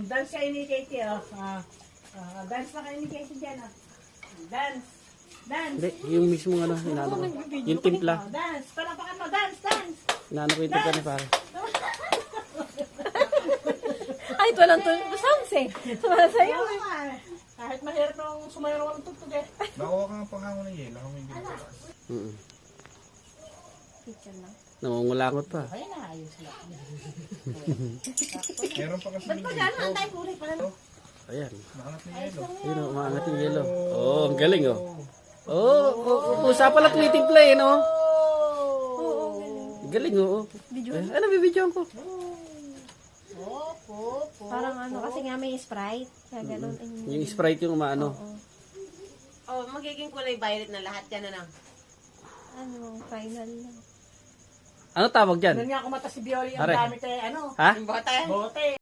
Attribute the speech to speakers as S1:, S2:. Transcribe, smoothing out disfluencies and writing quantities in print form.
S1: Dance kayo ni Katie, oh. Dance na kayo ni Katie dyan, oh. Dance. Dance.
S2: Hindi, yung mismo ano, inaano ko. Yung timpla.
S1: Dance. Palapakan mo, dance, dance.
S2: Inaano ko yung timpla ni pare.
S3: Ay, ito lang to. Sounds eh. Sumasayo.
S1: Oo nga, eh. Kahit mahirap nung sumayaw ng tugtog eh.
S4: Nakuha ka ng panghango ng yelo. Ako may ginagawa.
S3: Kitchen lang.
S2: Nangungulangot pa.
S1: Ay, naayos lang.
S4: Meron pa kasi
S1: Ba't pa gano'n? Ang tayo kulay pala.
S2: Ayan.
S4: Nakangat ng yelo.
S2: Yun o, umaangat yung yelo. Oh, ang galing oh. Oh, usa pala tweeting play, no? Galing oh.
S3: Video.
S2: Ano, bibidyoan ko.
S3: Parang ano, kasi nga may Sprite. Kaya ganun.
S2: Yung Sprite yung umaano.
S5: Oh, magiging kulay violet na lahat yan na lang.
S3: Ano, final lang.
S2: Ano tawag dyan?
S1: Doon nga kumata si Bioli ang
S2: Are.
S1: gamit eh, ano?
S2: Ha?
S5: Yung bote.
S1: Bote.